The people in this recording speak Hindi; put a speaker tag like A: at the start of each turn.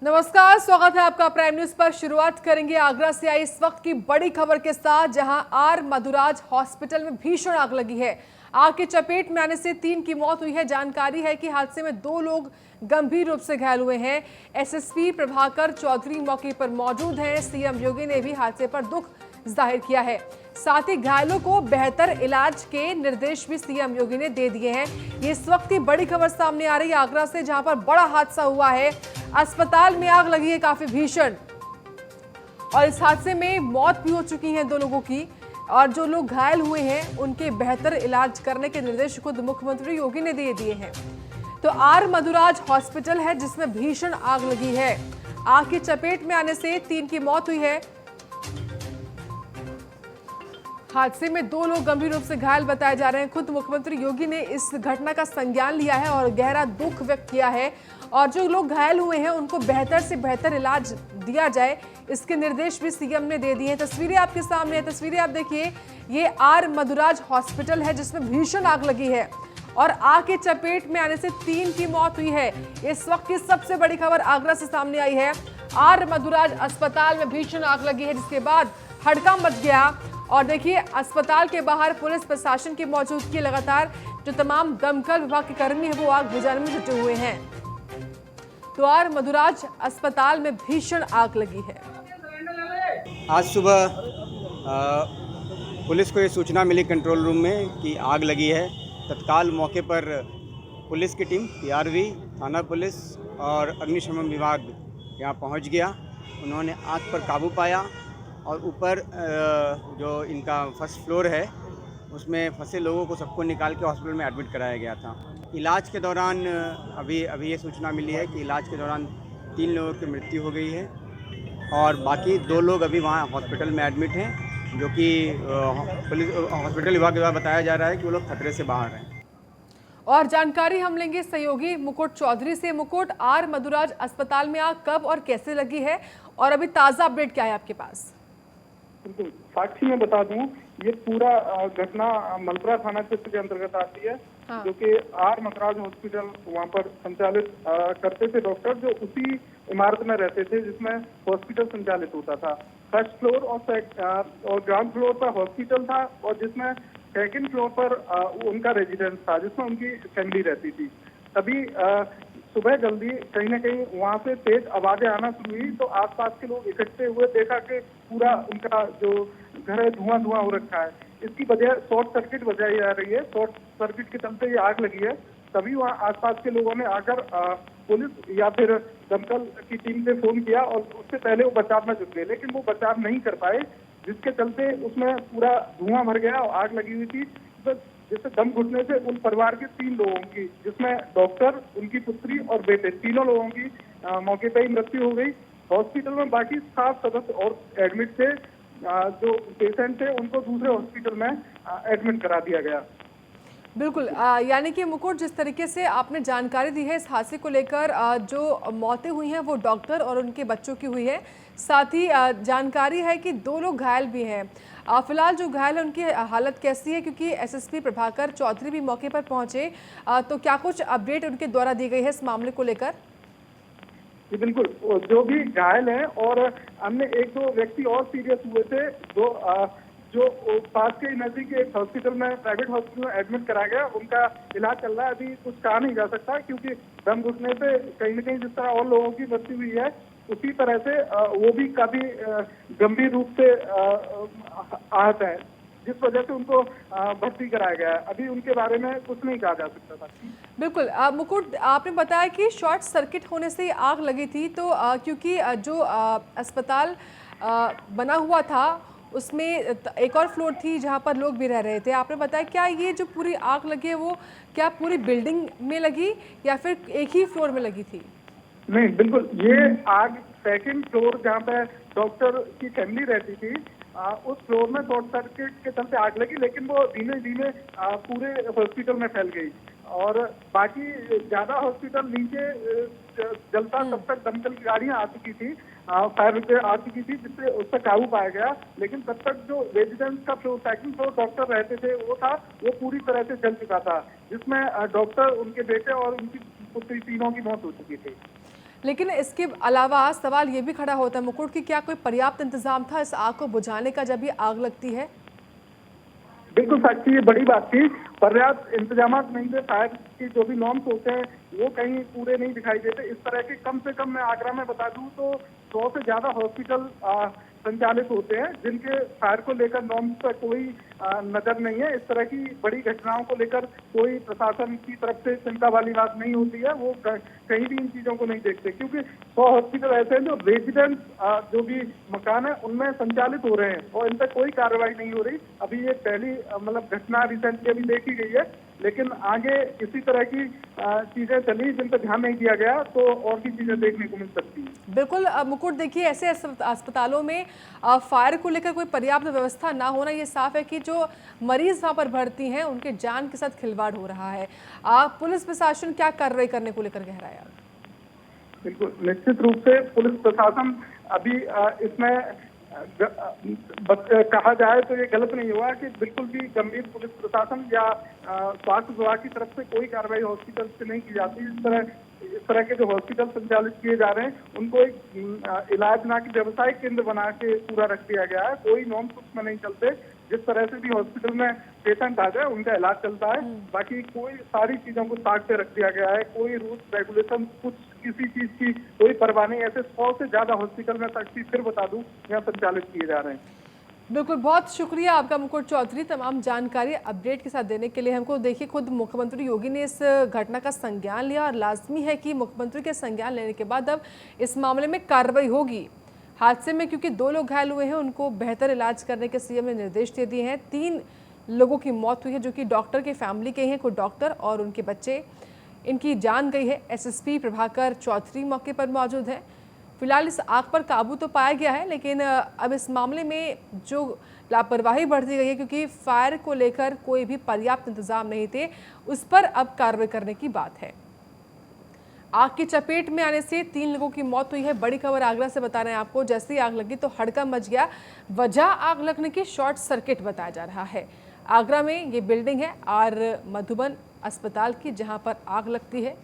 A: नमस्कार, स्वागत है आपका प्राइम न्यूज पर। शुरुआत करेंगे आगरा से आई इस वक्त की बड़ी खबर के साथ, जहां आर मधुराज हॉस्पिटल में भीषण आग लगी है। आग की चपेट में आने से 3 की मौत हुई है। जानकारी है कि हादसे में 2 लोग गंभीर रूप से घायल हुए हैं। एसएसपी प्रभाकर चौधरी मौके पर मौजूद हैं। सीएम योगी ने भी हादसे पर दुख जाहिर किया है। साथ ही घायलों को बेहतर इलाज के निर्देश भी सीएम योगी ने दे दिए हैं। ये इस वक्त की बड़ी खबर सामने आ रही है आगरा से, जहां पर बड़ा हादसा हुआ है। अस्पताल में आग लगी है काफी भीषण, और इस हादसे में मौत भी हो चुकी है 2 लोगों की, और जो लोग घायल हुए हैं उनके बेहतर इलाज करने के निर्देश खुद मुख्यमंत्री योगी ने दे दिए हैं। तो आर मधुराज हॉस्पिटल है जिसमें भीषण आग लगी है। आग की चपेट में आने से 3 की मौत हुई है। हादसे में 2 लोग गंभीर रूप से घायल बताए जा रहे हैं। खुद मुख्यमंत्री योगी ने इस घटना का संज्ञान लिया है और गहरा दुख व्यक्त किया है, और जो लोग घायल हुए हैं उनको बेहतर से बेहतर इलाज दिया जाए, इसके निर्देश भी सीएम ने दे दिए हैं। तस्वीरें आपके सामने हैं, तस्वीरें आप देखिए। ये आर मधुराज हॉस्पिटल है जिसमें भीषण आग लगी है, और आग के चपेट में आने से 3 की मौत हुई है। इस वक्त की सबसे बड़ी खबर आगरा से सामने आई है। आर मधुराज अस्पताल में भीषण आग लगी है, जिसके बाद हड़कंप मच गया। और देखिए, अस्पताल के बाहर पुलिस प्रशासन की मौजूदगी, लगातार जो तमाम दमकल विभाग के कर्मी हैं वो आग बुझाने में जुटे हुए हैं। तो आर मधुराज अस्पताल में भीषण आग लगी है।
B: आज सुबह पुलिस को ये सूचना मिली कंट्रोल रूम में कि आग लगी है। तत्काल मौके पर पुलिस की टीम, पीआरवी, थाना पुलिस और अग्निशमन विभाग यहाँ पहुँच गया। उन्होंने आग पर काबू पाया और ऊपर जो इनका फर्स्ट फ्लोर है उसमें फंसे लोगों को सबको निकाल के हॉस्पिटल में एडमिट कराया गया था। इलाज के दौरान अभी ये सूचना मिली है कि इलाज के दौरान 3 लोगों की मृत्यु हो गई है और बाकी 2 लोग अभी वहाँ हॉस्पिटल में एडमिट हैं, जो कि पुलिस हॉस्पिटल विभाग के द्वारा बताया जा रहा है कि वो लोग खतरे से बाहर हैं।
A: और जानकारी हम लेंगे सहयोगी मुकुट चौधरी से। मुकुट, आर मधुराज अस्पताल में आग कब और कैसे लगी है, और अभी ताज़ा अपडेट क्या है आपके पास?
C: बिल्कुल, साक्षी में बता दूं, ये पूरा घटना मलपुरा थाना क्षेत्र के अंतर्गत आती है। हाँ। जो कि आर मधुराज हॉस्पिटल वहाँ पर संचालित करते थे डॉक्टर, जो उसी इमारत में रहते थे जिसमें हॉस्पिटल संचालित होता था। फर्स्ट फ्लोर और ग्राउंड फ्लोर पर हॉस्पिटल था, और जिसमें सेकंड फ्लोर पर उनका रेजिडेंस था, जिसमें उनकी फैमिली रहती थी। तभी सुबह जल्दी कहीं ना कहीं वहां से तेज आवाजें आना शुरू हुई, तो आसपास के लोग इकट्ठे हुए, देखा कि पूरा उनका जो घर है धुआं हो रखा है। इसकी वजह शॉर्ट सर्किट बताई जा रही है। शॉर्ट सर्किट के चलते ये आग लगी है। तभी वहाँ आसपास के लोगों ने आकर पुलिस या फिर दमकल की टीम से फोन किया, और उससे पहले वो बचाव में जुट गए, लेकिन वो बचाव नहीं कर पाए, जिसके चलते उसमें पूरा धुआं भर गया और आग लगी हुई थी। जिससे दम घुटने से उन परिवार के 3 लोगों की, जिसमें डॉक्टर, उनकी पुत्री और बेटे, 3 लोगों की मौके पर ही मृत्यु हो गई। हॉस्पिटल में बाकी 7 सदस्य और एडमिट थे। जो पेशेंट थे उनको दूसरे हॉस्पिटल में एडमिट करा दिया गया।
A: बिल्कुल, यानी कि मुकुट, जिस तरीके से आपने जानकारी दी है इस हादसे को लेकर, जो मौतें हुई हैं वो डॉक्टर और उनके बच्चों की हुई है। साथ ही जानकारी है कि 2 लोग घायल भी हैं। फिलहाल जो घायल है उनकी हालत कैसी है, क्योंकि एसएसपी प्रभाकर चौधरी भी मौके पर पहुंचे, तो क्या कुछ अपडेट उनके द्वारा दी गई है इस मामले को लेकर?
C: जी बिल्कुल, जो भी घायल हैं और अन्य 1-2 व्यक्ति और सीरियस हुए थे, जो पास के नजदीक एक हॉस्पिटल में, प्राइवेट हॉस्पिटल में एडमिट करा गया, उनका इलाज चल रहा है। अभी कुछ कहा नहीं जा सकता, क्योंकि दम घुटने से कहीं न कहीं जिस तरह और लोगों की मृत्यु हुई है, उसी तरह से वो भी काफी गंभीर रूप से आहत है, जिस वजह से उनको भर्ती कराया गया है। अभी उनके बारे में कुछ नहीं कहा जा सकता था।
A: बिल्कुल, मुकुट, आपने बताया कि शॉर्ट सर्किट होने से आग लगी थी, तो क्योंकि जो अस्पताल बना हुआ था उसमें एक और फ्लोर थी जहां पर लोग भी रह रहे थे। आपने बताया, क्या ये जो पूरी आग लगी है वो क्या पूरी बिल्डिंग में लगी या फिर एक ही फ्लोर में लगी थी?
C: नहीं, बिल्कुल, ये आग सेकंड फ्लोर जहाँ पे डॉक्टर की फैमिली रहती थी, उस फ्लोर में शॉर्ट सर्किट के चलते आग लगी, लेकिन वो धीमे धीमे पूरे हॉस्पिटल में फैल गई। और बाकी ज्यादा हॉस्पिटल नीचे जलता, तब तक दमकल की गाड़ियां आ चुकी थी, फायर ब्रिगेड आ चुकी थी, जिससे उस पर काबू पाया गया। लेकिन तब तक जो रेजिडेंस का फ्लोर, सेकंड फ्लोर डॉक्टर रहते थे, वो पूरी तरह से जल चुका था, जिसमें डॉक्टर, उनके बेटे और उनकी पुत्री, 3 की मौत हो चुकी थी।
A: लेकिन इसके अलावा सवाल ये भी खड़ा होता है मुकुट कि क्या कोई पर्याप्त इंतजाम था इस आग को बुझाने का जब ये आग लगती है?
C: बिल्कुल साक्षी, ये बड़ी बात थी। पर्याप्त इंतजाम नहीं थे, फायर की जो भी नॉर्म्स होते हैं वो कहीं पूरे नहीं दिखाई देते। इस तरह के कम से कम मैं आगरा में बता दूं तो 100 से ज्यादा हॉस्पिटल संचालित होते हैं जिनके फायर को लेकर नॉर्म्स पर कोई नजर नहीं है। इस तरह की बड़ी घटनाओं को लेकर कोई प्रशासन की तरफ से चिंता वाली बात नहीं होती है। वो कहीं भी इन चीजों को नहीं देखते, क्योंकि 100 हॉस्पिटल ऐसे हैं जो रेजिडेंट जो भी मकान है उनमें संचालित हो रहे हैं और इन पर कोई कार्रवाई नहीं हो रही। अभी ये पहली मतलब घटना रिसेंटली अभी देखी गई है, लेकिन आगे इसी तरह की चीजें चली जिन पर ध्यान नहीं दिया गया तो और भी चीजें देखने को मिल सकती है।
A: बिल्कुल मुकुट, देखिए ऐसे अस्पतालों में फायर को लेकर कोई पर्याप्त व्यवस्था ना होना ये साफ है कि जो मरीज वहां पर भर्ती हैं उनके जान के साथ खिलवाड़ हो रहा है। पुलिस प्रशासन क्या कार्रवाई करने को लेकर कह रहा है?
C: बिल्कुल निश्चित रूप से पुलिस प्रशासन अभी इसमें कहा जाए तो ये गलत नहीं हुआ कि बिल्कुल भी गंभीर पुलिस प्रशासन या स्वास्थ्य विभाग की तरफ से कोई कार्रवाई हॉस्पिटल से नहीं की जाती। इस तरह के जो हॉस्पिटल संचालित किए जा रहे हैं उनको एक इलाज ना कि व्यवसायिक केंद्र बना के पूरा रख दिया गया है। कोई नॉर्म्स उसमें नहीं चलते। जिस तरह से भी हॉस्पिटल में पेशेंट आ जाए उनका इलाज चलता है। बाकी कोई सारी चीजों को ताक पे रख दिया गया है। कोई रूल्स रेगुलेशन कुछ किसी चीज की कोई परवाह नहीं। ऐसे 100 से ज्यादा हॉस्पिटल में साक्षी फिर बता दूं यहाँ संचालित किए जा रहे हैं।
A: बिल्कुल, बहुत शुक्रिया आपका मुकुट चौधरी तमाम जानकारी अपडेट के साथ देने के लिए हमको। देखिए खुद मुख्यमंत्री योगी ने इस घटना का संज्ञान लिया और लाजमी है कि मुख्यमंत्री के संज्ञान लेने के बाद अब इस मामले में कार्रवाई होगी। हादसे में क्योंकि 2 लोग घायल हुए हैं उनको बेहतर इलाज करने के सीएम ने निर्देश दे दिए हैं। 3 लोगों की मौत हुई है जो कि डॉक्टर के फैमिली के हैं, कोई डॉक्टर और उनके बच्चे, इनकी जान गई है। एसएसपी प्रभाकर चौधरी मौके पर मौजूद हैं। फिलहाल इस आग पर काबू तो पाया गया है, लेकिन अब इस मामले में जो लापरवाही बढ़ती गई है क्योंकि फायर को लेकर कोई भी पर्याप्त इंतजाम नहीं थे, उस पर अब कार्रवाई करने की बात है। आग की चपेट में आने से 3 लोगों की मौत हुई है। बड़ी खबर आगरा से बता रहे हैं आपको। जैसे ही आग लगी तो हड़कंप मच गया। वजह आग लगने की शॉर्ट सर्किट बताया जा रहा है। आगरा में ये बिल्डिंग है आर मधुबन अस्पताल की, जहां पर आग लगती है।